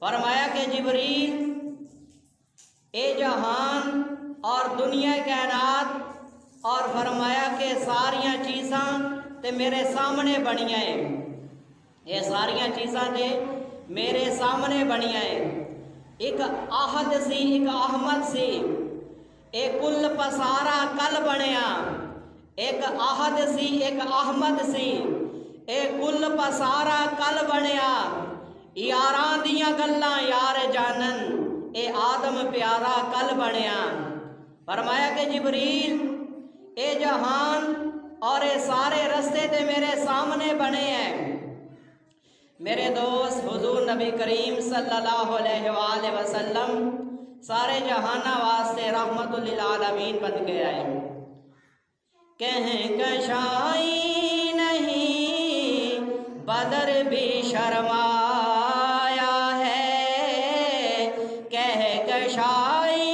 فرمایا کہ جبریل اے جہان اور دنیا کائنات اور فرمایا کہ ساریاں چیزاں تے میرے سامنے بنیاں ہیں، یہ ساریاں چیزاں تے میرے سامنے بنیاں ہیں۔ ایک احد سی ایک احمد سی، ایک کل پسارا کل بنیا، ایک احد سی ایک احمد سی، ایک کل پسارا کل بنیا، یاراں دیاں گلاں یار جانن اے آدم پیارا کل بنیا۔ فرمایا کہ جبریل اے جہان اور اے سارے رستے تے میرے سامنے بنے ہیں۔ میرے دوست حضور نبی کریم صلی اللہ علیہ وآلہ وسلم سارے جہانہ واسطے رحمت للعالمین بن کے آئے۔ کہیں کشائی نہیں بدر بھی شرمایا ہے، کہہ کشائی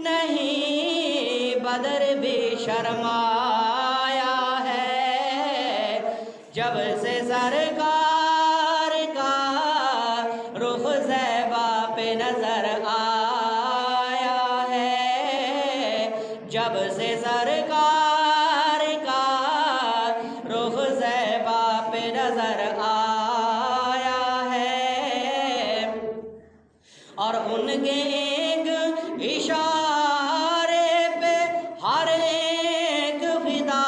نہیں بدر بھی شرمایا ہے، جب سے سرکار کا رخ زیبا پہ نظر آیا ہے، جب سے سرکار کا رخ زیبا پہ نظر آیا ہے، اور ان کے ایک اشارے پہ ہر ایک فدا،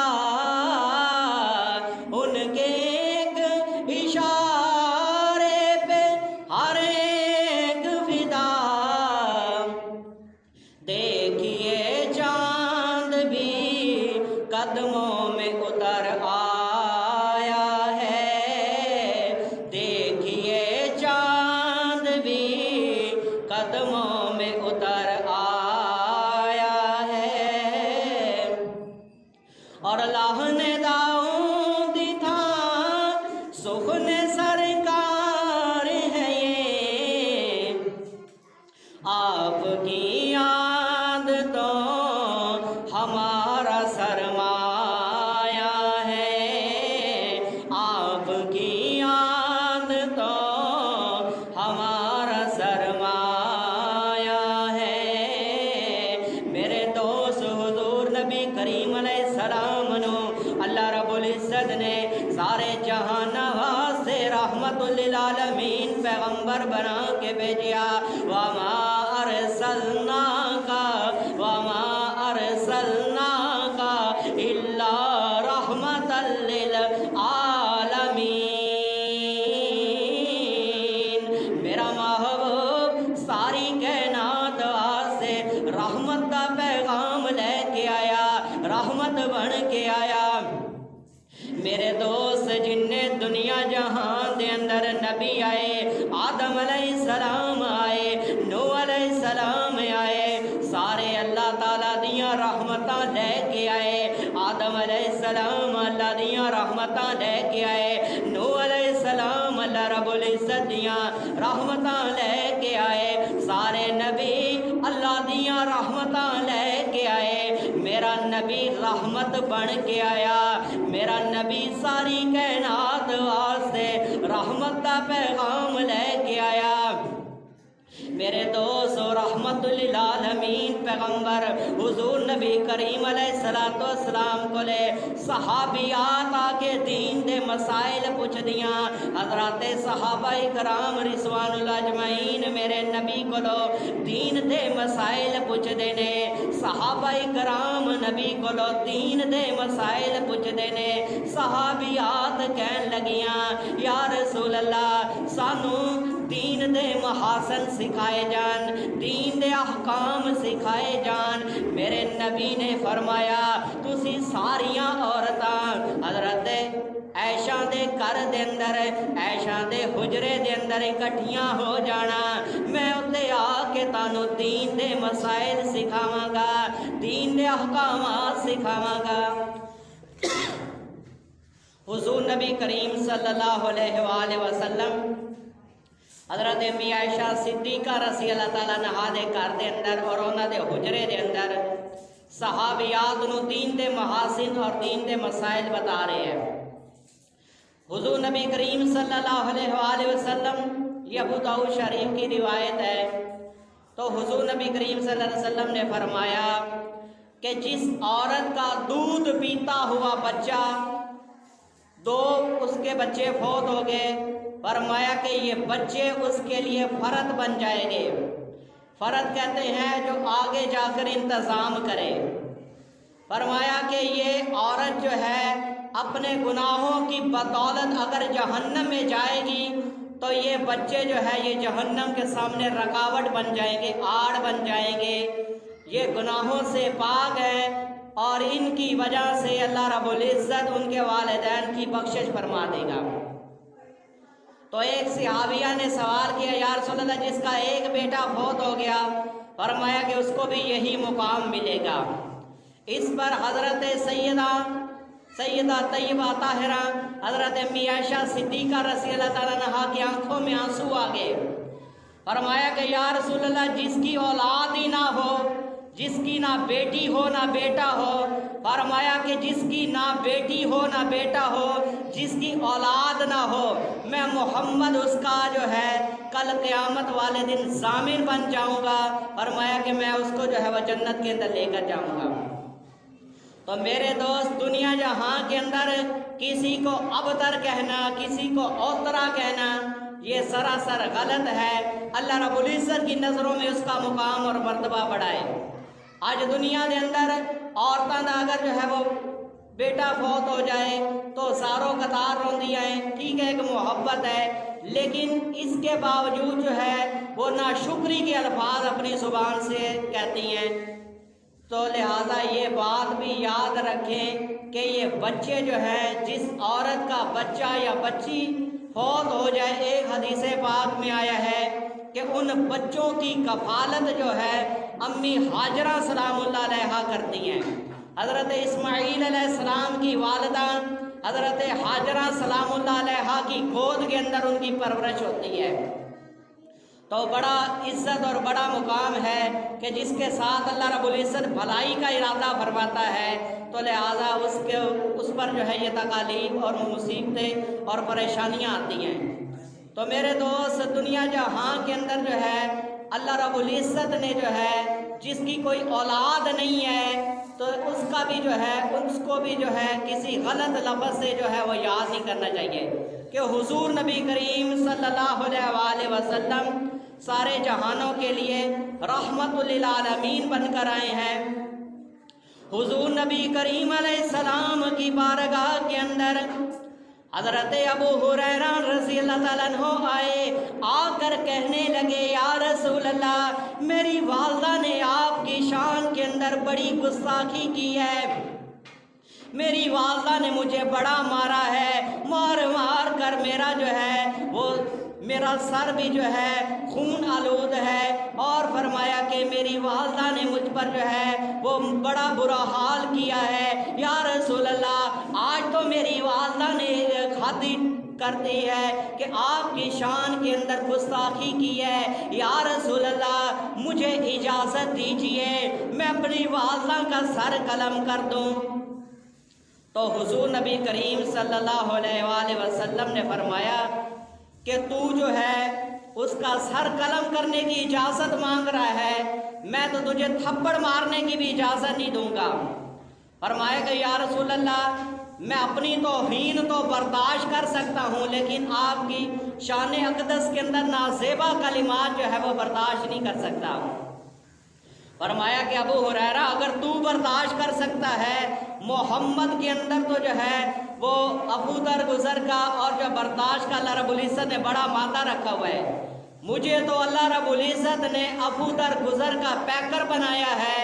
ان کے ایک اشارے پہ ہر ایک فدا، دیکھیے چاند بھی قدموں میں اتر آیا ہے، دیکھیے چاند بھی قدموں میں اتر آیا ہے، اور لاہنے داؤں دی تھا سخن سرکار ہے یہ، آپ کی یاد تو ہمارا سرمایہ ہے، آپ کی یاد تو ہمارا سرمایہ ہے۔ میرے دوست حضور نبی کریم علیہ السلام نو اللہ رب العزت نے سارے جہان واسطے رحمت للعالمین پیغمبر بنا کے بھیجیا۔ وما ارسلناک الا رحمت للعالمین، میرا محبوب ساری کائنات واسطے رحمت کا پیغام لے کے آیا، رحمت بن کے آیا۔ میرے دوست جن نے دنیا جہان دے اندر نبی آئے، آدم علیہ السلام آئے، نوح علیہ السلام آئے، سارے اللہ تعالیٰ دیاں رحمتاں لے کے آئے۔ آدم علیہ السلام اللہ دیاں رحمتاں لے کے آئے، نوح علیہ السلام اللہ رب العزت دیاں رحمتاں لے کے آئے، سارے نبی اللہ دیاں رحمتاں لے کے آئے۔ میرا نبی رحمت بن کے آیا، میرا نبی ساری کائنات واسطے رحمت کا پیغام لے کے آیا۔ میرے دوست رحمت للعالمین پیغمبر حضور نبی کریم علیہ السلام کو لے صحابیات آ کے دین دے مسائل پوچھ دیاں، حضرات صحابہ کرام رضوان اللہ اجمعین میرے نبی کو لو دین دے مسائل پوچھ دینے، صحابہ کرام نبی کو لو دین دے مسائل پوچھ دینے۔ صحابیات کہن لگیاں یا رسول اللہ سانو دین دے محاسن سکھائے جان، دین دے احکام سکھائے جان۔ میرے نبی نے فرمایا تسی ساریاں عورتاں حضرت عائشہ دے گھر دے اندر، عائشہ دے حجرے دے اندر اکٹھیاں ہو جانا، میں اتنے آ کے تانوں دین دے مسائل سکھاواں گا، دین دے احکامات سکھاواں گا۔ حضور نبی کریم صلی اللہ علیہ وآلہ وسلم حضرت امی عائشہ صدیقہ رضی اللہ تعالیٰ عنہا دے گھر دے اندر اور انہاں دے حجرے دے اندر صحابیات نو دین دے محاسن اور دین دے مسائل بتا رہے ہیں۔ حضور نبی کریم صلی اللہ علیہ وآلہ وسلم یہ ابو داؤد شریف کی روایت ہے۔ تو حضور نبی کریم صلی اللہ علیہ وسلم نے فرمایا کہ جس عورت کا دودھ پیتا ہوا بچہ، 2 اس کے بچے فوت ہو گئے، فرمایا کہ یہ بچے اس کے لیے فرد بن جائیں گے۔ فرد کہتے ہیں جو آگے جا کر انتظام کرے۔ فرمایا کہ یہ عورت جو ہے اپنے گناہوں کی بدولت اگر جہنم میں جائے گی تو یہ بچے جو ہے یہ جہنم کے سامنے رکاوٹ بن جائیں گے، آڑ بن جائیں گے۔ یہ گناہوں سے پاک ہے اور ان کی وجہ سے اللہ رب العزت ان کے والدین کی بخشش فرما دے گا۔ تو ایک صحابیہ نے سوال کیا، یا رسول اللہ جس کا ایک بیٹا فوت ہو گیا، فرمایا کہ اس کو بھی یہی مقام ملے گا۔ اس پر حضرت سیدہ طیبہ طاہرہ حضرت امی عائشہ صدیقہ رضی اللہ تعالیٰ عنہا کی آنکھوں میں آنسو آ گئے۔ فرمایا کہ یا رسول اللہ جس کی اولاد ہی نہ ہو، جس کی نہ بیٹی ہو نہ بیٹا ہو، فرمایا کہ جس کی نہ بیٹی ہو نہ بیٹا ہو، جس کی اولاد نہ ہو، میں محمد اس کا جو ہے کل قیامت والے دن ضامن بن جاؤں گا۔ فرمایا کہ میں اس کو جو ہے وہ جنت کے اندر لے کر جاؤں گا۔ تو میرے دوست، دنیا جہاں کے اندر کسی کو ابتر کہنا، کسی کو اوترا کہنا، یہ سراسر غلط ہے۔ اللہ رب العزت کی نظروں میں اس کا مقام اور مرتبہ بڑھائے۔ آج دنیا کے اندر عورتوں کا اگر جو ہے وہ بیٹا فوت ہو جائے تو ساروں قطار روندیاں ہیں، ٹھیک ہے کہ محبت ہے، لیکن اس کے باوجود جو ہے وہ ناشکری کے الفاظ اپنی زبان سے کہتی ہیں۔ تو لہٰذا یہ بات بھی یاد رکھیں کہ یہ بچے جو ہے، جس عورت کا بچہ یا بچی فوت ہو جائے، ایک حدیث پاک میں آیا ہے کہ ان بچوں کی کفالت جو ہے امی ہاجرہ سلام اللہ علیہا کرتی ہیں۔ حضرت اسماعیل علیہ السلام کی والدہ حضرت ہاجرہ سلام اللہ علیہا کی گود کے اندر ان کی پرورش ہوتی ہے۔ تو بڑا عزت اور بڑا مقام ہے کہ جس کے ساتھ اللہ رب العزت بھلائی کا ارادہ فرماتا ہے، تو لہٰذا اس پر جو ہے یہ تکالیف اور مصیبتیں اور پریشانیاں آتی ہیں۔ تو میرے دوست، دنیا جہاں کے اندر جو ہے اللہ رب العزت نے جو ہے جس کی کوئی اولاد نہیں ہے تو اس کا بھی جو ہے اس کو بھی جو ہے کسی غلط لفظ سے جو ہے وہ یاد نہیں کرنا چاہیے کہ حضور نبی کریم صلی اللہ علیہ وآلہ وسلم سارے جہانوں کے لیے رحمت للعالمین بن کر آئے ہیں۔ حضور نبی کریم علیہ السلام کی بارگاہ کے اندر حضرت ابو ہریرہ رضی اللہ تعالیٰ عنہ آئے، آ کر کہنے لگے، یا رسول اللہ میری والدہ نے آپ کی شان کے اندر بڑی گستاخی کی ہے، میری والدہ نے مجھے بڑا مارا ہے، مار مار کر میرا جو ہے وہ میرا سر بھی جو ہے خون آلود ہے، اور فرمایا کہ میری والدہ نے مجھ پر جو ہے وہ بڑا برا حال کیا ہے۔ یا رسول اللہ آج تو میری والدہ نے خاطی کرتی ہے کہ آپ کی شان کے اندر گستاخی کی ہے، یا رسول اللہ مجھے اجازت دیجئے میں اپنی والدہ کا سر قلم کر دوں۔ تو حضور نبی کریم صلی اللہ علیہ وآلہ وسلم نے فرمایا کہ تو جو ہے اس کا سر قلم کرنے کی اجازت مانگ رہا ہے، میں تو تجھے تھپڑ مارنے کی بھی اجازت نہیں دوں گا۔ فرمایا کہ یا رسول اللہ میں اپنی توہین تو برداشت کر سکتا ہوں، لیکن آپ کی شان اقدس کے اندر نازیبا کلمات جو ہے وہ برداشت نہیں کر سکتا۔ فرمایا کہ ابو ہریرہ اگر تو برداشت کر سکتا ہے، محمد کے اندر تو جو ہے وہ ابو در گزر کا اور جو برداشت کا اللہ رب العزت نے بڑا مادہ رکھا ہوا ہے، مجھے تو اللہ رب العزت نے ابو در گزر کا پیکر بنایا ہے،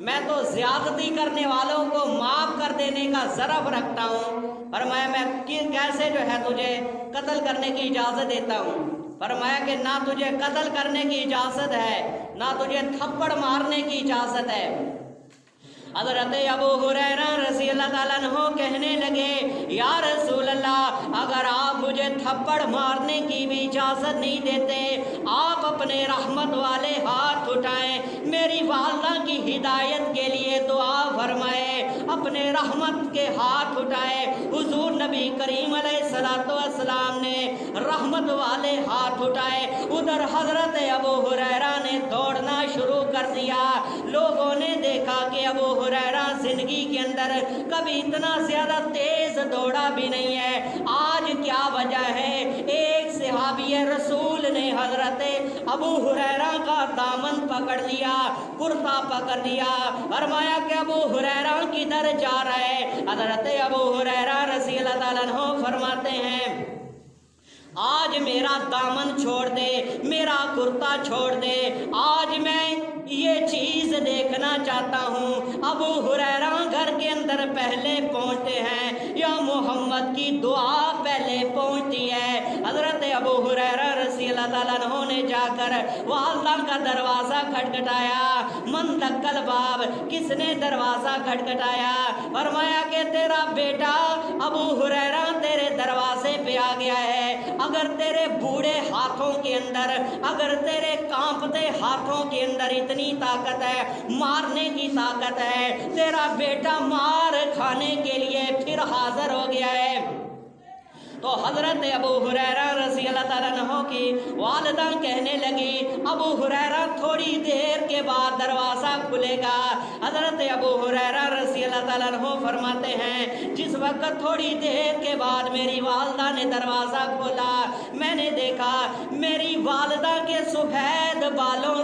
میں تو زیادتی کرنے والوں کو معاف کر دینے کا ظرف رکھتا ہوں۔ فرمایا میں کیسے جو ہے تجھے قتل کرنے کی اجازت دیتا ہوں۔ فرمایا کہ نہ تجھے قتل کرنے کی اجازت ہے، نہ تجھے تھپڑ مارنے کی اجازت ہے۔ حضرت ابو ہریرہ رضی اللہ تعالیٰ عنہ کہنے لگے، یا رسول اللہ اگر آپ مجھے تھپڑ مارنے کی بھی اجازت نہیں دیتے، آپ اپنے رحمت والے ہاتھ اٹھائیں، میری والدہ کی ہدایت کے لیے دعا فرمائیں، اپنے رحمت کے ہاتھ اٹھائے۔ حضور نبی کریم علیہ السلام نے رحمت والے ہاتھ اٹھائے، ادھر حضرت ابو ہریرہ نے دوڑنا شروع کر دیا۔ لوگوں نے دیکھا کہ ابو ہریرہ زندگی کے اندر کبھی اتنا زیادہ تیز دوڑا بھی نہیں ہے، آج کیا وجہ ہے؟ ایک صحابی رسول نے حضرت ابو ہریرہ کا دامن پکڑ لیا، کرتا پکڑ لیا، فرمایا کہ ابو ہریرہ کدھر جا رہا ہے؟ حضرت ابو ہریرہ رضی اللہ تعالیٰ عنہ فرماتے ہیں آج میرا دامن چھوڑ دے، میرا کرتا چھوڑ دے، آج میں یہ چیز دیکھنا چاہتا ہوں۔ ابو ہریرہ گھر کے اندر پہلے پہنچتے ہیں یا محمد کی دعا پہلے پہنچتی ہے؟ حضرت ابو ہریرہ رضی اللہ تعالیٰ عنہ نے جا کر والدہ کا دروازہ کھٹکھٹایا۔ من دقل باب، کس نے دروازہ کھٹکھٹایا؟ فرمایا کہ تیرا بیٹا ابو ہریرہ تیرے دروازے پہ آ گیا ہے۔ اگر تیرے بوڑھے ہاتھوں کے اندر، اگر تیرے کانپتے ہاتھوں کے اندر اتنی طاقت ہے، مارنے کی طاقت ہے، تیرا بیٹا مار کھانے کے لیے پھر حاضر ہو گیا ہے۔ تو حضرت ابو ہریرہ رضی اللہ تعالیٰ عنہ کی والدہ کہنے لگی ابو ہریرہ تھوڑی دیر کے بعد دروازہ کھلے گا۔ حضرت ابو ہریرہ رضی اللہ تعالیٰ عنہ فرماتے ہیں جس وقت تھوڑی دیر کے بعد میری والدہ نے دروازہ کھولا، میں نے دیکھا میری والدہ کے سفید بالوں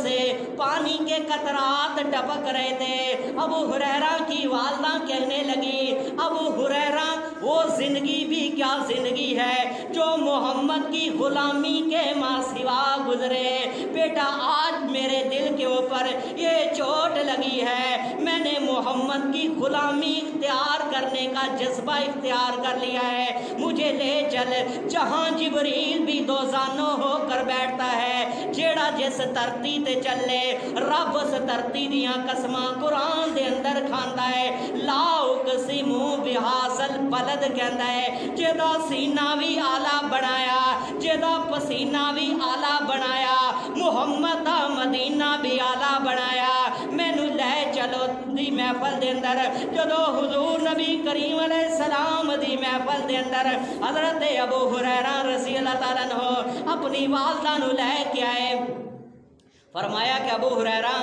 سے پانی کے قطرات ٹپک رہے تھے۔ ابو ہریرہ کی والدہ کہنے لگی ابو ہریرہ وہ زندگی بھی کیا زندگی ہے جو محمد کی غلامی کے ماں سوا گزرے۔ بیٹا آج میرے دل کے اوپر یہ چوٹ لگی ہے، میں نے محمد کی غلامی اختیار کرنے کا جذبہ اختیار کر لیا ہے، مجھے لے چل جہاں جبریل بھی دوزانو ہو کر بیٹھتا ہے، جیڑا جس دھرتی تے چلے رب اس دھرتی دیاں قسماں قرآن دے اندر کھاندا ہے۔ لا اقسم بہذل بلد کہندا ہے جدا سینہ بھی آلہ بنایا، جدا پسینہ بھی آلہ بنایا، محمد دا مدینہ بھی آلہ بنایا۔ مینوں لے چلو دی محفل دے اندر، جدو حضور نبی کریم علیہ السلام دی محفل دے اندر حضرت ابو ہریرہ رضی اللہ تعالیٰ عنہ اپنی والدہ نو لے کے آئے۔ فرمایا کہ ابو ہریرہ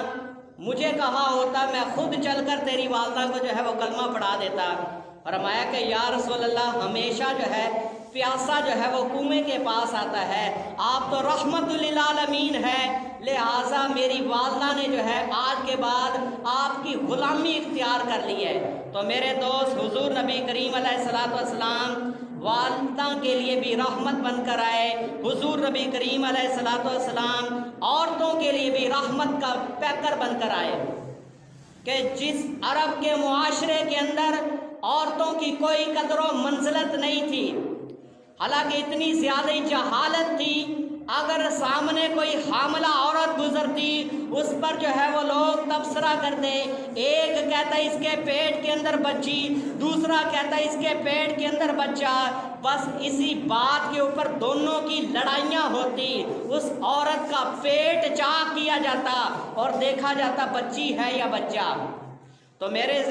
مجھے کہا ہوتا میں خود چل کر تیری والدہ کو جو ہے وہ کلمہ پڑھا دیتا۔ فرمایا کہ یا رسول اللہ ہمیشہ جو ہے پیاسا جو ہے وہ کنویں کے پاس آتا ہے، آپ تو رحمت للعالمین ہے، لہٰذا میری والدہ نے جو ہے آج کے بعد آپ کی غلامی اختیار کر لی ہے۔ تو میرے دوست حضور نبی کریم علیہ السلام والدہ کے لیے بھی رحمت بن کر آئے۔ حضور نبی کریم علیہ السلام عورتوں کے لیے بھی رحمت کا پیکر بن کر آئے کہ جس عرب کے معاشرے کے اندر عورتوں کی کوئی قدر و منزلت نہیں تھی، حالانکہ اتنی زیادہ جہالت تھی، اگر سامنے کوئی حاملہ عورت گزرتی اس پر جو ہے وہ لوگ تبصرہ کرتے، ایک کہتا ہے اس کے پیٹ کے اندر بچی، دوسرا کہتا ہے اس کے پیٹ کے اندر بچہ، بس اسی بات کے اوپر دونوں کی لڑائیاں ہوتی، اس عورت کا پیٹ چاک کیا جاتا اور دیکھا جاتا بچی ہے یا بچہ۔ تو میرے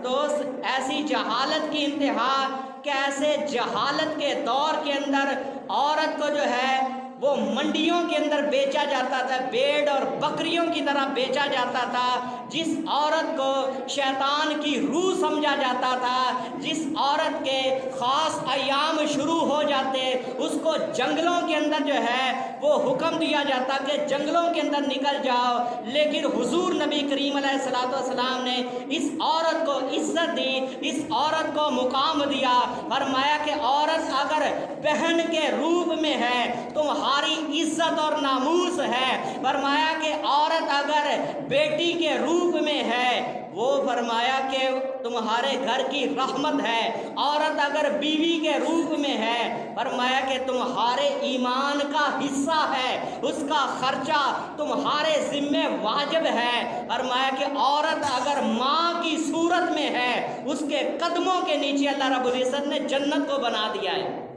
دوست ایسی جہالت کی انتہا کہ ایسے جہالت کے دور کے اندر عورت کو جو ہے وہ منڈیوں کے اندر بیچا جاتا تھا، بھیڑ اور بکریوں کی طرح بیچا جاتا تھا۔ جس عورت کو شیطان کی روح سمجھا جاتا تھا، جس عورت کے خاص ایام شروع ہو جاتے اس کو جنگلوں کے اندر جو ہے وہ حکم دیا جاتا کہ جنگلوں کے اندر نکل جاؤ، لیکن حضور نبی کریم علیہ السلام نے اس عورت کو عزت دی، اس عورت کو مقام دیا، فرمایا کہ عورت اگر بہن کے روپ میں ہے تمہاری عزت اور ناموس ہے، فرمایا کہ عورت اگر بیٹی کے روپ میں ہے وہ فرمایا کہ تمہارے گھر کی رحمت ہے، عورت اگر بیوی کے روپ میں ہے فرمایا کہ تمہارے ایمان کا حصہ ہے، اس کا خرچہ تمہارے ذمہ واجب ہے، فرمایا کہ عورت اگر ماں کی صورت میں ہے اس کے قدموں کے نیچے اللہ رب العزت نے جنت کو بنا دیا ہے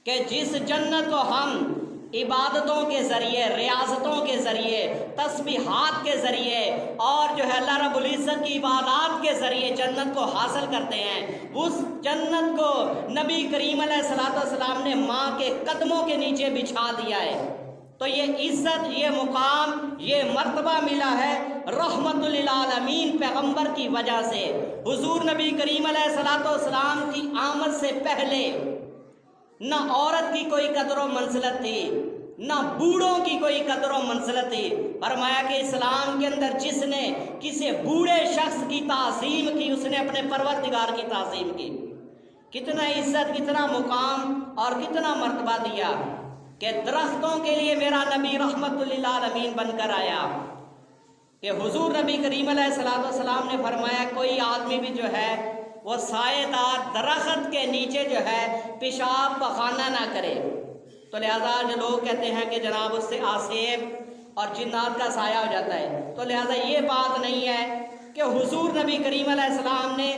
کہ جس جنت کو ہم عبادتوں کے ذریعے، ریاضتوں کے ذریعے، تسبیحات کے ذریعے اور جو ہے اللہ رب العزت کی عبادات کے ذریعے جنت کو حاصل کرتے ہیں، اس جنت کو نبی کریم علیہ الصلوۃ والسلام نے ماں کے قدموں کے نیچے بچھا دیا ہے۔ تو یہ عزت، یہ مقام، یہ مرتبہ ملا ہے رحمت للعالمین پیغمبر کی وجہ سے۔ حضور نبی کریم علیہ الصلوۃ والسلام کی آمد سے پہلے نہ عورت کی کوئی قدر و منزلت تھی، نہ بوڑھوں کی کوئی قدر و منزلت تھی۔ فرمایا کہ اسلام کے اندر جس نے کسی بوڑھے شخص کی تعظیم کی، اس نے اپنے پروردگار کی تعظیم کی۔ کتنا عزت، کتنا مقام اور کتنا مرتبہ دیا کہ درختوں کے لیے میرا نبی رحمت للعالمین بن کر آیا۔ کہ حضور نبی کریم علیہ الصلوۃ والسلام نے فرمایا کوئی آدمی بھی جو ہے وہ سائے دار درخت کے نیچے جو ہے پیشاب پخانہ نہ کرے۔ تو لہذا جو لوگ کہتے ہیں کہ جناب اس سے آسیب اور جنات کا سایہ ہو جاتا ہے، تو لہذا یہ بات نہیں ہے کہ حضور نبی کریم علیہ السلام نے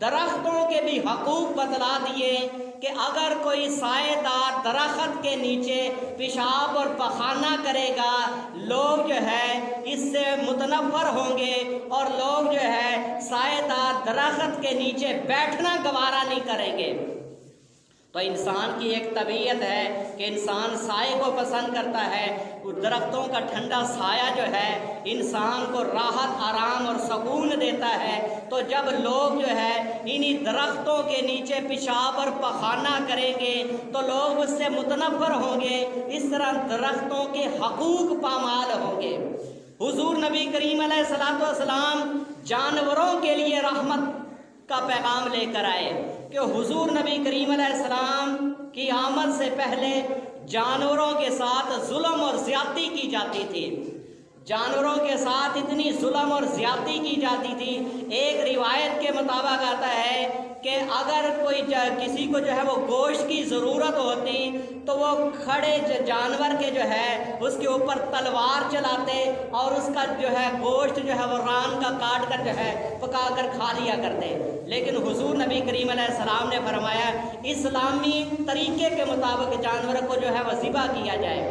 درختوں کے بھی حقوق بتلا دیے کہ اگر کوئی سائے دار درخت کے نیچے پیشاب اور پخانہ کرے گا، لوگ جو ہے اس سے متنفر ہوں گے اور لوگ جو ہے سائے دار درخت کے نیچے بیٹھنا گوارا نہیں کریں گے۔ تو انسان کی ایک طبیعت ہے کہ انسان سائے کو پسند کرتا ہے۔ درختوں کا ٹھنڈا سایہ جو ہے انسان کو راحت، آرام اور سکون دیتا ہے۔ تو جب لوگ جو ہے انہی درختوں کے نیچے پیشاب اور پخانہ کریں گے تو لوگ اس سے متنفر ہوں گے۔ اس طرح درختوں کے حقوق پامال ہوں گے۔ حضور نبی کریم علیہ الصلوۃ والسلام جانوروں کے لیے رحمت کا پیغام لے کر آئے کہ حضور نبی کریم علیہ السلام کی آمد سے پہلے جانوروں کے ساتھ ظلم اور زیادتی کی جاتی تھی۔ جانوروں کے ساتھ اتنی ظلم اور زیادتی کی جاتی تھی، ایک روایت کے مطابق آتا ہے کہ اگر کوئی کسی کو جو ہے وہ گوشت کی ضرورت ہوتی تو وہ کھڑے جانور کے جو ہے اس کے اوپر تلوار چلاتے اور اس کا جو ہے گوشت جو ہے وہ ران کا کاٹ کر جو ہے پکا کر کھا لیا کرتے۔ لیکن حضور نبی کریم علیہ السلام نے فرمایا اسلامی طریقے کے مطابق جانور کو جو ہے وہ ذبح کیا جائے،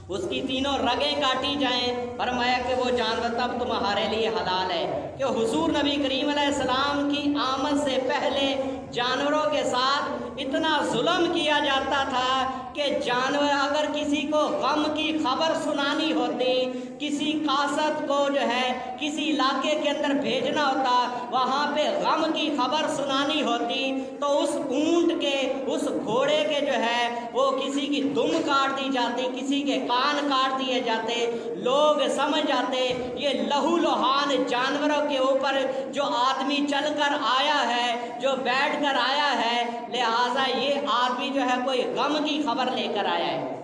اس کی تینوں رگیں کاٹی جائیں۔ فرمایا کہ وہ جانور تب تمہارے لیے حلال ہے۔ کہ حضور نبی کریم علیہ السلام کی آمد سے پہلے جانوروں کے ساتھ اتنا ظلم کیا جاتا تھا کہ جانور اگر کسی کو غم کی خبر سنانی ہوتی، کسی قاصد کو جو ہے کسی علاقے کے اندر بھیجنا ہوتا، وہاں پہ غم کی خبر سنانی ہوتی تو اس اونٹ کے، اس گھوڑے کے جو ہے وہ کسی کی دم کاٹ دی جاتی، کسی کے کان کاٹ دیے جاتے۔ لوگ سمجھ جاتے یہ لہو لہان جانوروں کے اوپر جو آدمی چل کر آیا ہے، جو بیٹھ کر آیا ہے، لہٰذا یہ آدمی جو ہے کوئی غم کی خبر لے کر آیا ہے۔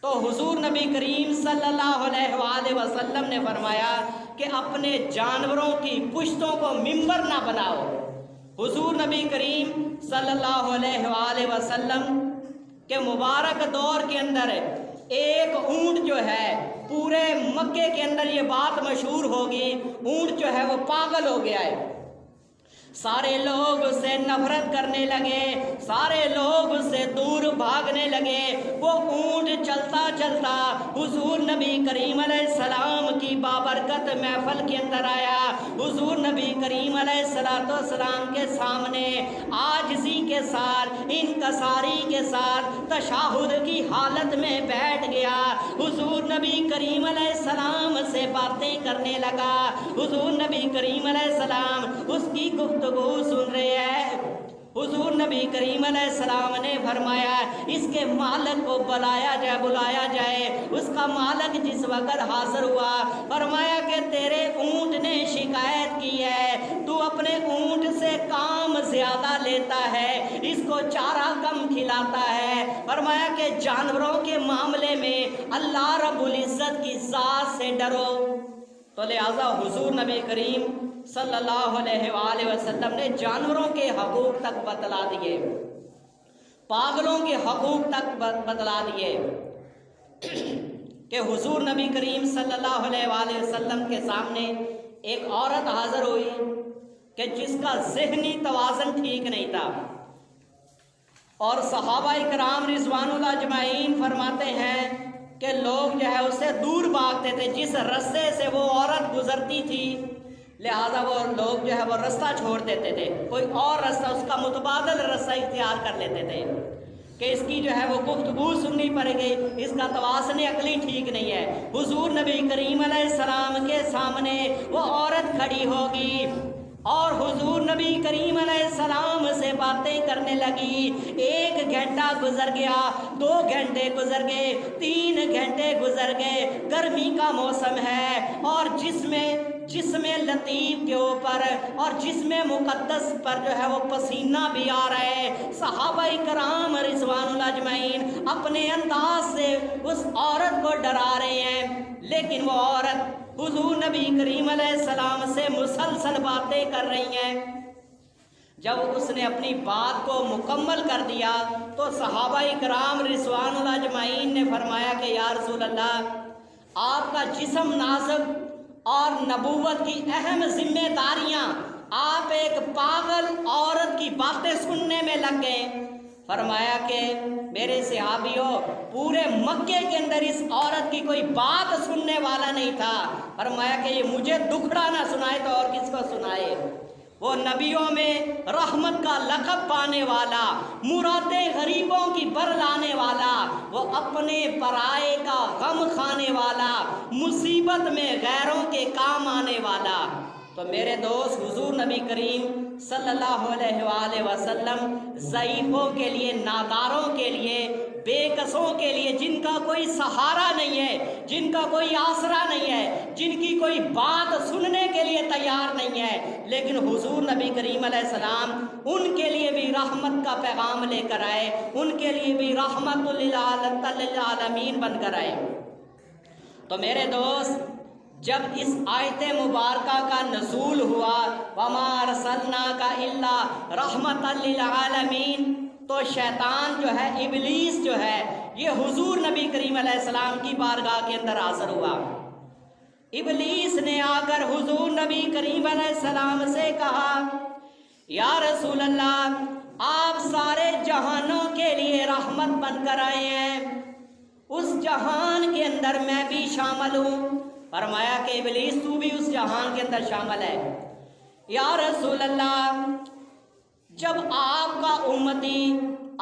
تو حضور نبی کریم صلی اللہ علیہ وآلہ وسلم نے فرمایا کہ اپنے جانوروں کی پشتوں کو ممبر نہ بناؤ۔ حضور نبی کریم صلی اللہ علیہ وآلہ وسلم کے مبارک دور کے اندر ایک اونٹ جو ہے پورے مکے کے اندر یہ بات مشہور ہوگی، اونٹ جو ہے وہ پاگل ہو گیا ہے۔ سارے لوگ اس سے نفرت کرنے لگے، سارے لوگ اس سے دور بھاگنے لگے۔ وہ اونٹ چلتا چلتا حضور نبی کریم علیہ السلام کی بابرکت محفل کے اندر آیا۔ حضور نبی کریم علیہ السلام کے سامنے عاجزی کے ساتھ، انکساری کے ساتھ، تشہد کی حالت میں بیٹھ گیا۔ حضور نبی کریم علیہ السلام سے باتیں کرنے لگا۔ حضور نبی کریم علیہ السلام اس کی گفتگو سن رہے ہیں۔ حضور نبی کریم علیہ السلام نے فرمایا اس کے مالک کو بلایا جائے۔ اس کا مالک جس وقت حاضر ہوا، فرمایا کہ تیرے اونٹ نے شکایت کی ہے، تو اپنے اونٹ سے کام زیادہ لیتا ہے، اس کو چارہ کم کھلاتا ہے۔ فرمایا کہ جانوروں کے معاملے میں اللہ رب العزت کی ذات سے ڈرو۔ تو لہٰذا حضور نبی کریم صلی اللہ علیہ وآلہ وسلم نے جانوروں کے حقوق تک بتلا دیے، پاگلوں کے حقوق تک بتلا دیے کہ حضور نبی کریم صلی اللہ علیہ وآلہ وسلم کے سامنے ایک عورت حاضر ہوئی کہ جس کا ذہنی توازن ٹھیک نہیں تھا۔ اور صحابہ کرام رضوان اللہ اجمعین فرماتے ہیں کہ لوگ جو ہے اس سے دور بھاگتے تھے، جس رستے سے وہ عورت گزرتی تھی لہذا وہ لوگ جو ہے وہ رستہ چھوڑ دیتے تھے، کوئی اور رستہ، اس کا متبادل رستہ اختیار کر لیتے تھے کہ اس کی جو ہے وہ گفتگو سننی پڑے گی، اس کا توازن عقلی ٹھیک نہیں ہے۔ حضور نبی کریم علیہ السلام کے سامنے وہ عورت کھڑی ہوگی اور حضور نبی کریم علیہ السلام سے باتیں کرنے لگی، 1 گھنٹہ گزر گیا، 2 گھنٹے گزر گئے، 3 گھنٹے گزر گئے، گرمی کا موسم ہے اور جسم لطیف کے اوپر اور جسم مقدس پر جو ہے وہ پسینہ بھی آ رہا ہے۔ صحابہ کرام رضوان اللہ اجمعین اپنے انداز سے اس عورت کو ڈرا رہے ہیں، لیکن وہ عورت حضور نبی کریم علیہ السلام سے مسلسل باتیں کر رہی ہیں۔ جب اس نے اپنی بات کو مکمل کر دیا تو صحابہ کرام رضوان اللہ اجمعین نے فرمایا کہ یا رسول اللہ، آپ کا جسم نازک اور نبوت کی اہم ذمہ داریاں، آپ ایک پاگل عورت کی باتیں سننے میں لگ گئے۔ فرمایا کہ میرے صحابیوں، پورے مکے کے اندر اس عورت کی کوئی بات سننے والا نہیں تھا۔ فرمایا کہ یہ مجھے دکھڑا نہ سنائے تو اور کس کو سنائے؟ وہ نبیوں میں رحمت کا لقب پانے والا، مرادیں غریبوں کی بر لانے والا، وہ اپنے پرائے کا غم کھانے والا، مصیبت میں غیروں کے کام آنے والا۔ تو میرے دوست، حضور نبی کریم صلی اللہ علیہ وآلہ وسلم ضعیفوں کے لیے، ناداروں کے لیے، بے کسوں کے لیے، جن کا کوئی سہارا نہیں ہے، جن کا کوئی آسرا نہیں ہے، جن کی کوئی بات سننے کے لیے تیار نہیں ہے، لیکن حضور نبی کریم علیہ السلام ان کے لیے بھی رحمت کا پیغام لے کر آئے، ان کے لیے بھی رحمت للعالمین بن کر آئے۔ تو میرے دوست، جب اس آیت مبارکہ کا نزول ہوا وَمَا أَرْسَلْنَاكَ إِلَّا رَحْمَةً لِّلْعَالَمِينَ، تو شیطان جو ہے، ابلیس جو ہے، یہ حضور نبی کریم علیہ السلام کی بارگاہ کے اندر حاضر ہوا۔ ابلیس نے آ کر حضور نبی کریم علیہ السلام سے کہا، یا رسول اللہ، آپ سارے جہانوں کے لیے رحمت بن کر آئے ہیں، اس جہان کے اندر میں بھی شامل ہوں۔ فرمایا کہ ابلیس، تو بھی اس جہان کے اندر شامل ہے۔ یا رسول اللہ، جب آپ کا امتی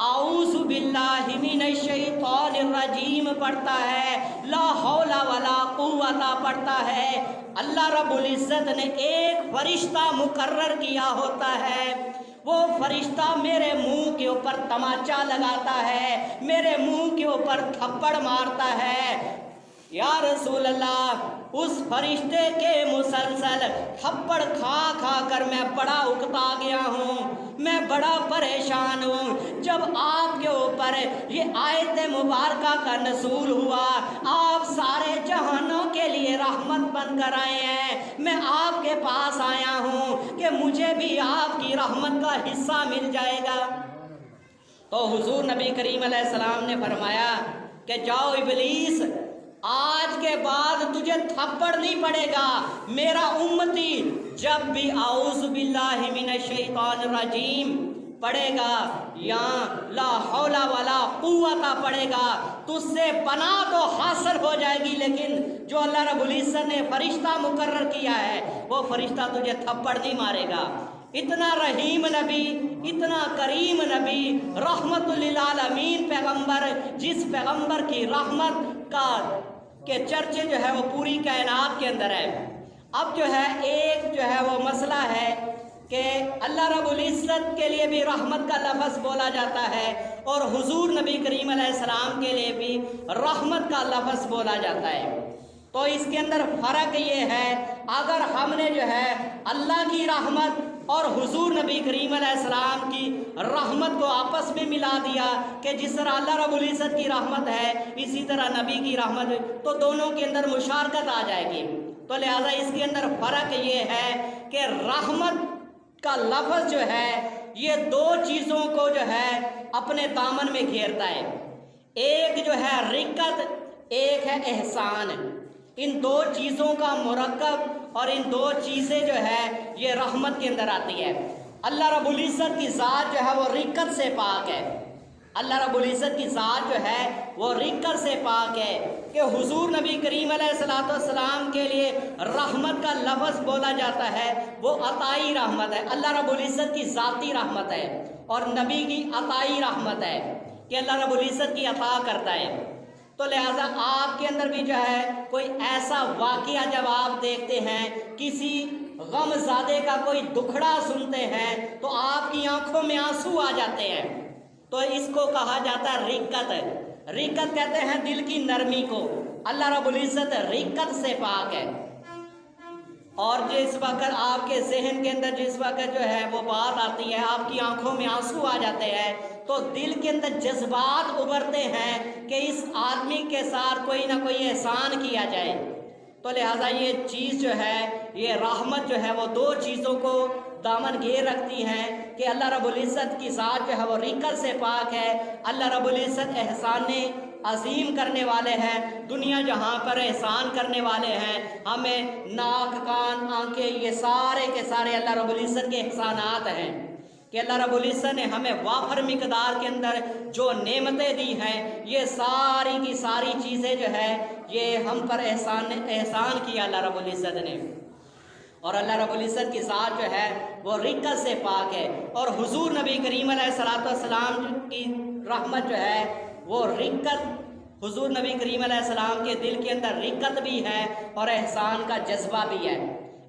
اعوذ باللہ من الشیطان الرجیم پڑھتا ہے، لا حول ولا قوت پڑھتا ہے، اللہ رب العزت نے ایک فرشتہ مقرر کیا ہوتا ہے، وہ فرشتہ میرے منہ کے اوپر تماچا لگاتا ہے، میرے منہ کے اوپر تھپڑ مارتا ہے۔ یا رسول اللہ، اس فرشتے کے مسلسل تھپڑ کھا کھا کر میں بڑا اکتا گیا ہوں، میں بڑا پریشان ہوں۔ جب آپ کے اوپر یہ آیت مبارکہ کا نزول ہوا، آپ سارے جہانوں کے لیے رحمت بن کر آئے ہیں، میں آپ کے پاس آیا ہوں کہ مجھے بھی آپ کی رحمت کا حصہ مل جائے گا۔ تو حضور نبی کریم علیہ السلام نے فرمایا کہ جاؤ ابلیس، آج کے بعد تجھے تھپڑ نہیں پڑے گا، میرا امتی جب بھی اعوذ باللہ من الشیطان الرجیم پڑھے گا یا لا حول ولا قوت پڑھے گا، تجھ سے پناہ تو حاصل ہو جائے گی، لیکن جو اللہ رب العزت نے فرشتہ مقرر کیا ہے وہ فرشتہ تجھے تھپڑ نہیں مارے گا۔ اتنا رحیم نبی، اتنا کریم نبی، رحمت للعالمین پیغمبر، جس پیغمبر کی رحمت کے چرچے جو ہے وہ پوری کائنات کے اندر ہے۔ اب جو ہے ایک جو ہے وہ مسئلہ ہے کہ اللہ رب العزت کے لیے بھی رحمت کا لفظ بولا جاتا ہے اور حضور نبی کریم علیہ السلام کے لیے بھی رحمت کا لفظ بولا جاتا ہے۔ تو اس کے اندر فرق یہ ہے، اگر ہم نے جو ہے اللہ کی رحمت اور حضور نبی کریم علیہ السلام کی رحمت کو آپس میں ملا دیا کہ جس طرح اللہ رب العزت کی رحمت ہے اسی طرح نبی کی رحمت ہے، تو دونوں کے اندر مشارکت آ جائے گی۔ تو لہٰذا اس کے اندر فرق یہ ہے کہ رحمت کا لفظ جو ہے یہ 2 چیزوں کو جو ہے اپنے دامن میں گھیرتا ہے، ایک جو ہے رقت، ایک ہے احسان۔ ان 2 چیزوں کا مرکب اور ان 2 چیزیں جو ہے یہ رحمت کے اندر آتی ہے۔ اللہ رب العزت کی ذات جو ہے وہ رقت سے پاک ہے، اللہ رب العزت کی ذات جو ہے وہ رکت سے پاک ہے کہ حضور نبی کریم علیہ الصلوۃ والسلام کے لیے رحمت کا لفظ بولا جاتا ہے وہ عطائی رحمت ہے، اللہ رب العزت کی ذاتی رحمت ہے، اور نبی کی عطائی رحمت ہے کہ اللہ رب العزت کی عطا کرتا ہے۔ تو لہٰذا آپ کے اندر بھی جو ہے کوئی ایسا واقعہ جب آپ دیکھتے ہیں، کسی غم زادے کا کوئی دکھڑا سنتے ہیں تو آپ کی آنکھوں میں آنسو آ جاتے ہیں، تو اس کو کہا جاتا ہے رقت۔ رقت کہتے ہیں دل کی نرمی کو، اللہ رب العزت رقت سے پاک ہے۔ اور جس وقت آپ کے ذہن کے اندر جس وقت جو ہے وہ بات آتی ہے، آپ کی آنکھوں میں آنسو آ جاتے ہیں، تو دل کے اندر جذبات ابھرتے ہیں کہ اس آدمی کے ساتھ کوئی نہ کوئی احسان کیا جائے۔ تو لہٰذا یہ چیز جو ہے، یہ رحمت جو ہے وہ دو چیزوں کو دامن گیر رکھتی ہیں کہ اللہ رب العزت کی ذات جو ہے وہ رقت سے پاک ہے، اللہ رب العزت احسان عظیم کرنے والے ہیں، دنیا جہاں پر احسان کرنے والے ہیں، ہمیں ناک کان آنکھیں یہ سارے کے سارے اللہ رب العزت کے احسانات ہیں کہ اللہ رب العزت نے ہمیں وافر مقدار کے اندر جو نعمتیں دی ہیں، یہ ساری کی ساری چیزیں جو ہے یہ ہم پر احسان کیا اللہ رب العزت نے، اور اللہ رب العزت کی ذات جو ہے وہ رقت سے پاک ہے۔ اور حضور نبی کریم علیہ الصلوۃ والسلام کی رحمت جو ہے وہ رقت، حضور نبی کریم علیہ السلام کے دل کے اندر رقت بھی ہے اور احسان کا جذبہ بھی ہے،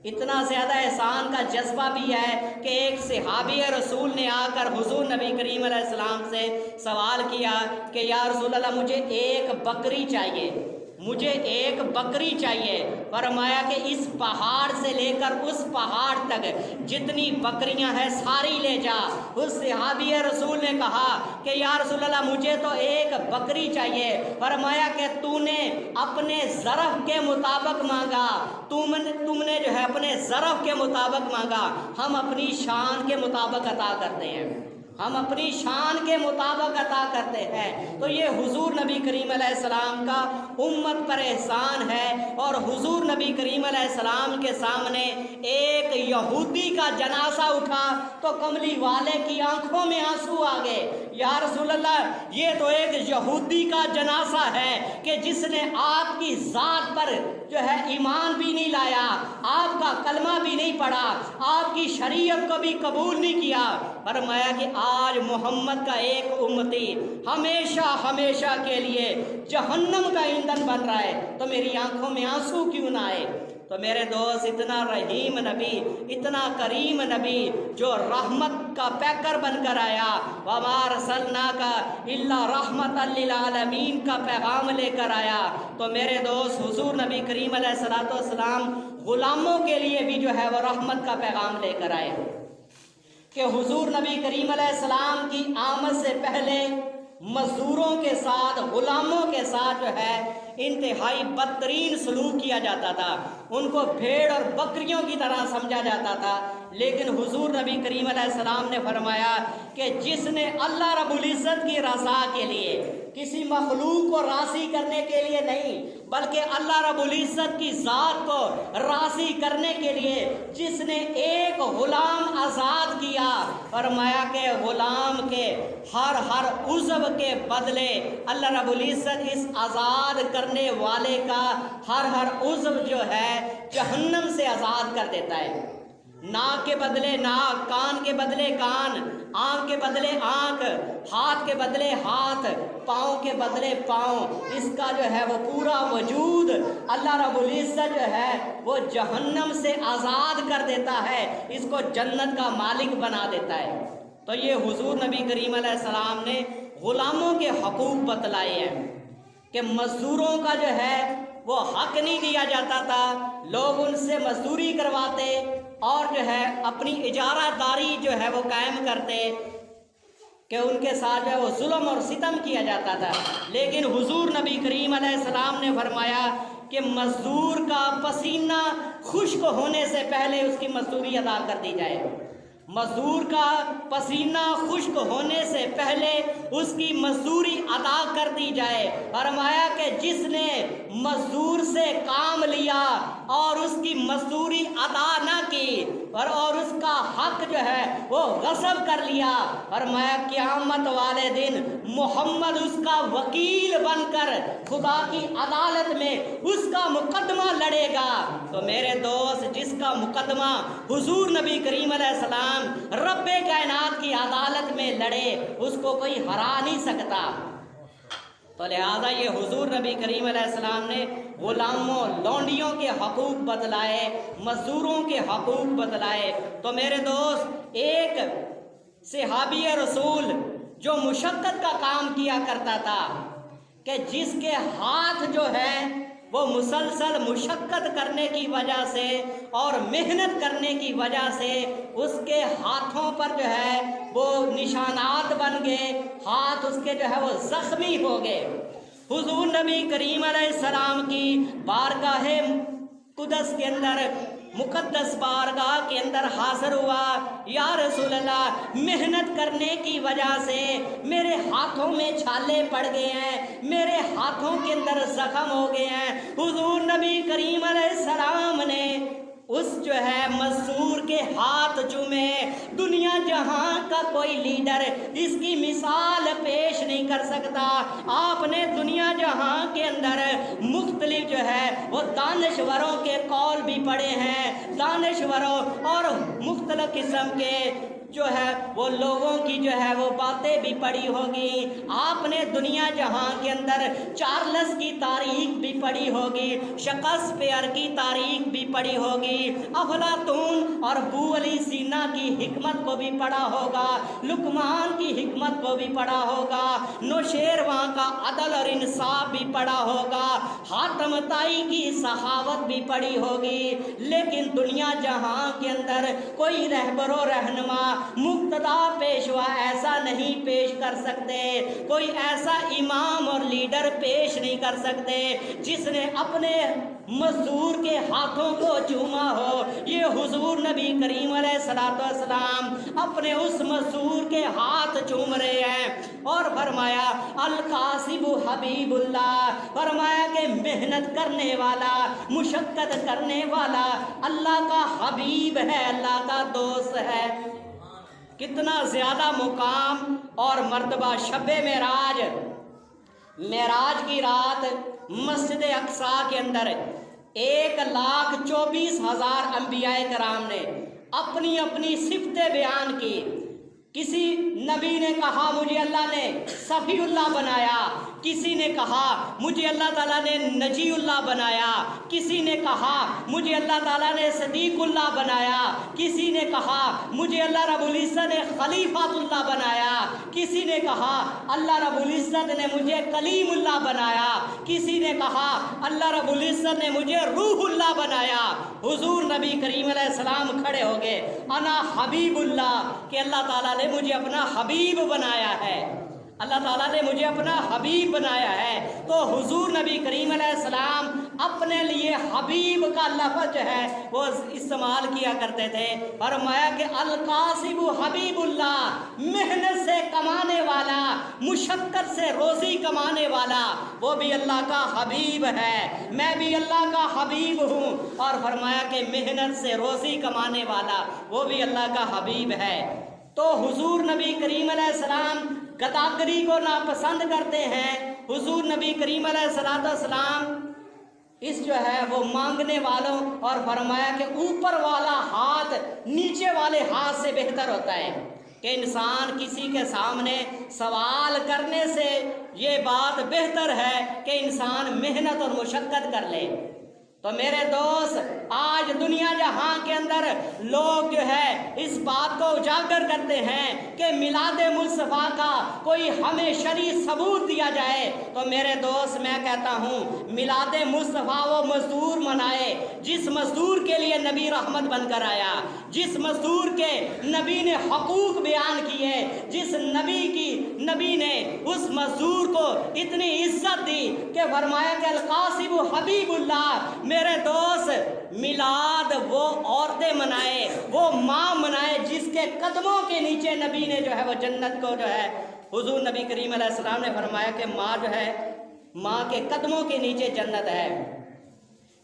اتنا زیادہ احسان کا جذبہ بھی ہے کہ ایک صحابی رسول نے آ کر حضور نبی کریم علیہ السلام سے سوال کیا کہ یا رسول اللہ مجھے ایک بکری چاہیے، مجھے ایک بکری چاہیے۔ فرمایا کہ اس پہاڑ سے لے کر اس پہاڑ تک جتنی بکریاں ہیں ساری لے جا۔ اس صحابی رسول نے کہا کہ یا رسول اللہ مجھے تو ایک بکری چاہیے۔ فرمایا کہ تو نے اپنے ظرف کے مطابق مانگا، تم نے جو ہے اپنے ظرف کے مطابق مانگا، ہم اپنی شان کے مطابق عطا کرتے ہیں، ہم اپنی شان کے مطابق عطا کرتے ہیں۔ تو یہ حضور نبی کریم علیہ السلام کا امت پر احسان ہے۔ اور حضور نبی کریم علیہ السلام کے سامنے ایک یہودی کا جنازہ اٹھا تو کملی والے کی آنکھوں میں آنسو آ گئے، یا رسول اللہ یہ تو ایک یہودی کا جنازہ ہے کہ جس نے آپ کی ذات پر جو ہے ایمان بھی نہیں لایا، آپ کا کلمہ بھی نہیں پڑھا، آپ کی شریعت کو بھی قبول نہیں کیا۔ فرمایا کہ آج محمد کا ایک امتی ہمیشہ ہمیشہ کے لیے جہنم کا ایندھن بن رہا ہے، تو میری آنکھوں میں آنسو کیوں نہ آئے؟ تو میرے دوست، اتنا رحیم نبی، اتنا کریم نبی جو رحمت کا پیکر بن کر آیا، وَمَا أَرْسَلْنَاكَ إِلَّا رَحْمَةً لِّلْعَالَمِينَ کا پیغام لے کر آیا۔ تو میرے دوست، حضور نبی کریم علیہ الصلوۃ والسلام غلاموں کے لیے بھی جو ہے وہ رحمت کا پیغام لے کر آئے کہ حضور نبی کریم علیہ السلام کی آمد سے پہلے مزدوروں کے ساتھ، غلاموں کے ساتھ جو ہے انتہائی بدترین سلوک کیا جاتا تھا، ان کو بھیڑ اور بکریوں کی طرح سمجھا جاتا تھا۔ لیکن حضور نبی کریم علیہ السلام نے فرمایا کہ جس نے اللہ رب العزت کی رضا کے لیے، کسی مخلوق کو راضی کرنے کے لیے نہیں بلکہ اللہ رب العزت کی ذات کو راضی کرنے کے لیے جس نے ایک غلام آزاد کیا، فرمایا کہ غلام کے ہر عضو کے بدلے اللہ رب العزت اس آزاد کرنے والے کا ہر عضو جو ہے جہنم سے آزاد کر دیتا ہے۔ ناک کے بدلے ناک، کان کے بدلے کان، آنکھ کے بدلے آنکھ، ہاتھ کے بدلے ہاتھ، پاؤں کے بدلے پاؤں، اس کا جو ہے وہ پورا وجود اللہ رب العزت جو ہے وہ جہنم سے آزاد کر دیتا ہے، اس کو جنت کا مالک بنا دیتا ہے۔ تو یہ حضور نبی کریم علیہ السلام نے غلاموں کے حقوق بتلائے ہیں کہ مزدوروں کا جو ہے وہ حق نہیں دیا جاتا تھا، لوگ ان سے مزدوری کرواتے اور جو ہے اپنی اجارہ داری جو ہے وہ قائم کرتے کہ ان کے ساتھ جو ہے وہ ظلم اور ستم کیا جاتا تھا۔ لیکن حضور نبی کریم علیہ السلام نے فرمایا کہ مزدور کا پسینہ خشک ہونے سے پہلے اس کی مزدوری ادا کر دی جائے، مزدور کا پسینہ خشک ہونے سے پہلے اس کی مزدوری ادا کر دی جائے۔ فرمایا کہ جس نے مزدور سے کام لیا اور اس کی مزدوری ادا نہ کی اور اس کا حق جو ہے وہ غصب کر لیا، فرمایا قیامت والے دن محمد اس کا وکیل بن کر خدا کی عدالت میں اس کا مقدمہ لڑے گا۔ تو میرے دوست، جس کا مقدمہ حضور نبی کریم علیہ السلام رب کائنات کی عدالت میں لڑے، اس کو کوئی ہرا نہیں سکتا۔ تو لہذا یہ حضور نبی کریم علیہ السلام نے غلاموں لونڈیوں کے حقوق بدلائے، مزدوروں کے حقوق بدلائے۔ تو میرے دوست، ایک صحابی رسول جو مشقت کا کام کیا کرتا تھا، کہ جس کے ہاتھ جو ہے وہ مسلسل مشقت کرنے کی وجہ سے اور محنت کرنے کی وجہ سے اس کے ہاتھوں پر جو ہے وہ نشانات بن گئے، ہاتھ اس کے جو ہے وہ زخمی ہو گئے۔ حضور نبی کریم علیہ السلام کی بارگاہ قدس کے اندر، مقدس بارگاہ کے اندر حاضر ہوا، یا رسول اللہ، محنت کرنے کی وجہ سے میرے ہاتھوں میں چھالے پڑ گئے ہیں، میرے ہاتھوں کے اندر زخم ہو گئے ہیں۔ حضور نبی کریم علیہ السلام نے اس جو ہے مزدور کے ہاتھ چومے۔ دنیا جہاں کا کوئی لیڈر اس کی مثال پیش نہیں کر سکتا۔ آپ نے دنیا جہاں کے اندر مختلف جو ہے وہ دانشوروں کے قول بھی پڑھے ہیں، دانشوروں اور مختلف قسم کے جو ہے وہ لوگوں کی جو ہے وہ باتیں بھی پڑھی ہوگی۔ آپ نے دنیا جہاں کے اندر چارلس کی تاریخ بھی پڑھی ہوگی، شیکسپیئر کی تاریخ بھی پڑھی ہوگی، افلاطون اور ابو علی سینا کی حکمت کو بھی پڑھا ہوگا، لقمان کی حکمت کو بھی پڑھا ہوگا، نوشیروان کا عدل اور انصاف بھی پڑھا ہوگا، حاتم طائی کی سخاوت بھی پڑھی ہوگی۔ لیکن دنیا جہاں کے اندر کوئی رہبر و رہنما، مقتدا پیشوا ایسا نہیں پیش کر سکتے، کوئی ایسا امام اور لیڈر پیش نہیں کر سکتے جس نے اپنے مزدور کے ہاتھوں کو چوما ہو۔ یہ حضور نبی کریم علیہ السلام اپنے اس مزدور کے ہاتھ چوم رہے ہیں اور فرمایا القاسب حبیب اللہ، فرمایا کہ محنت کرنے والا، مشقت کرنے والا اللہ کا حبیب ہے، اللہ کا دوست ہے۔ کتنا زیادہ مقام اور مرتبہ شب معراج کی رات مسجد اقصیٰ کے اندر 1,24,000 انبیاء کرام نے اپنی اپنی صفتیں بیان کی۔ کسی نبی نے کہا مجھے اللہ نے صفی اللہ بنایا، کسی نے کہا مجھے اللہ تعالیٰ نے نجی اللہ بنایا، کسی نے کہا مجھے اللہ تعالیٰ نے صدیق اللہ بنایا، کسی نے کہا مجھے اللہ رب العزت نے خلیفۃ اللہ بنایا، کسی نے کہا اللہ رب العزت نے مجھے کلیم اللہ بنایا، کسی نے کہا اللہ رب العزت نے مجھے روح اللہ بنایا۔ حضور نبی کریم علیہ السلام کھڑے ہو گئے، انا حبیب اللہ، کہ اللہ تعالیٰ نے مجھے اپنا حبیب بنایا ہے، اللہ تعالیٰ نے مجھے اپنا حبیب بنایا ہے۔ تو حضور نبی کریم علیہ السلام اپنے لیے حبیب کا لفظ جو ہے وہ استعمال کیا کرتے تھے۔ فرمایا کہ القاسب حبیب اللہ، محنت سے کمانے والا، مشقت سے روزی کمانے والا، وہ بھی اللہ کا حبیب ہے، میں بھی اللہ کا حبیب ہوں۔ اور فرمایا کہ محنت سے روزی کمانے والا وہ بھی اللہ کا حبیب ہے۔ تو حضور نبی کریم علیہ السلام گداگری کو ناپسند کرتے ہیں۔ حضور نبی کریم علیہ السلام اس جو ہے وہ مانگنے والوں، اور فرمایا کہ اوپر والا ہاتھ نیچے والے ہاتھ سے بہتر ہوتا ہے، کہ انسان کسی کے سامنے سوال کرنے سے یہ بات بہتر ہے کہ انسان محنت اور مشقت کر لے۔ تو میرے دوست، آج دنیا جہاں کے اندر لوگ جو ہے اس بات کو اجاگر کرتے ہیں کہ میلاد مصطفیٰ کا کوئی ہمیں شرعی ثبوت دیا جائے، تو میرے دوست میں کہتا ہوں میلاد مصطفیٰ وہ مزدور منائے جس مزدور کے لیے نبی رحمت بن کر آیا، جس مزدور کے نبی نے حقوق بیان کیے، جس نبی نے اس مزدور کو اتنی عزت دی کہ فرمایا کہ القاسم حبیب اللہ، میرے دوست میلاد وہ عورتیں منائے، وہ ماں منائے جس کے قدموں کے نیچے نبی نے جو ہے وہ جنت کو جو ہے، حضور نبی کریم علیہ السلام نے فرمایا کہ ماں جو ہے، ماں کے قدموں کے نیچے جنت ہے۔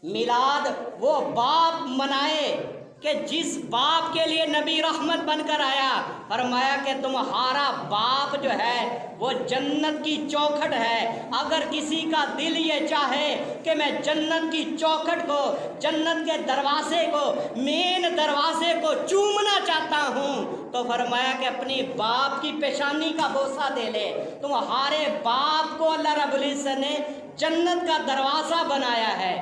میلاد وہ باپ منائے کہ جس باپ کے لیے نبی رحمت بن کر آیا، فرمایا کہ تمہارا باپ جو ہے وہ جنت کی چوکھٹ ہے۔ اگر کسی کا دل یہ چاہے کہ میں جنت کی چوکھٹ کو، جنت کے دروازے کو، مین دروازے کو چومنا چاہتا ہوں، تو فرمایا کہ اپنی باپ کی پیشانی کا بوسہ دے لے۔ تمہارے باپ کو اللہ رب العزت نے جنت کا دروازہ بنایا ہے۔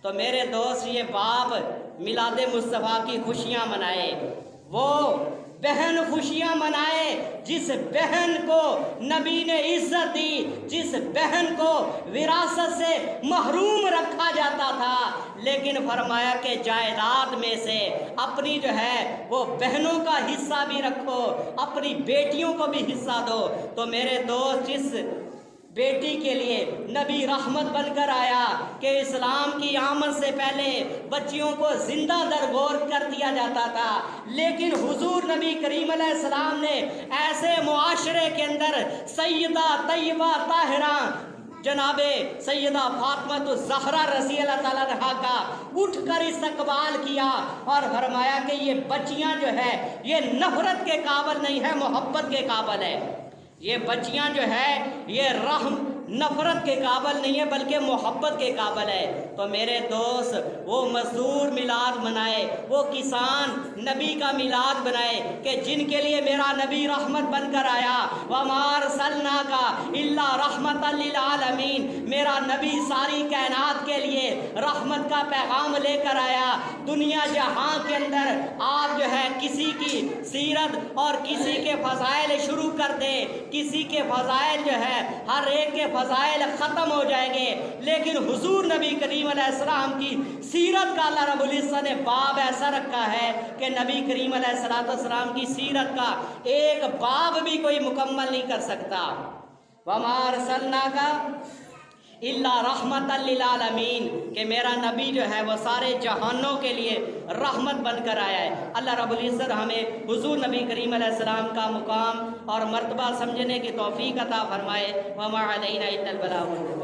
تو میرے دوست، یہ باپ میلاد مصطفیٰ کی خوشیاں منائے، وہ بہن خوشیاں منائے جس بہن کو نبی نے عزت دی، جس بہن کو وراثت سے محروم رکھا جاتا تھا، لیکن فرمایا کہ جائیداد میں سے اپنی جو ہے وہ بہنوں کا حصہ بھی رکھو، اپنی بیٹیوں کو بھی حصہ دو۔ تو میرے دوست، جس بیٹی کے لیے نبی رحمت بن کر آیا کہ اسلام کی آمد سے پہلے بچیوں کو زندہ درگور کر دیا جاتا تھا، لیکن حضور نبی کریم علیہ السلام نے ایسے معاشرے کے اندر سیدہ طیبہ طاہرہ جناب سیدہ فاطمہ الزہرا رضی اللہ تعالیٰ عنہا کا اٹھ کر استقبال کیا اور فرمایا کہ یہ بچیاں جو ہے یہ نفرت کے قابل نہیں ہے، محبت کے قابل ہے۔ یہ بچیاں جو ہے یہ رحم نفرت کے قابل نہیں ہے بلکہ محبت کے قابل ہے۔ تو میرے دوست، وہ مزدور میلاد منائے، وہ کسان نبی کا میلاد بنائے کہ جن کے لیے میرا نبی رحمت بن کر آیا۔ وَمَا أَرْسَلْنَاكَ إِلَّا رَحْمَةً لِّلْعَالَمِينَ، میرا نبی ساری کائنات کے لیے رحمت کا پیغام لے کر آیا۔ دنیا جہاں کے اندر آپ جو ہے کسی کی سیرت اور کسی کے فضائل شروع کر دے، کسی کے فضائل جو ہے ہر ایک کے فضائل ختم ہو جائیں گے، لیکن حضور نبی کریم علیہ السلام کی سیرت کا اللہ رب العزت نے باب ایسا رکھا ہے کہ نبی کریم علیہ السلام کی سیرت کا ایک باب بھی کوئی مکمل نہیں کر سکتا۔ وَمَا أَرْسَلْنَاكَ إِلَّا رَحْمَةً لِّلْعَالَمِينَ، کہ میرا نبی جو ہے وہ سارے جہانوں کے لیے رحمت بن کر آیا ہے۔ اللہ رب العزت ہمیں حضور نبی کریم علیہ السلام کا مقام اور مرتبہ سمجھنے کی توفیق عطا فرمائے۔ وَمَا عَلَيْنَا إِلَّا الْبَلَاغُ۔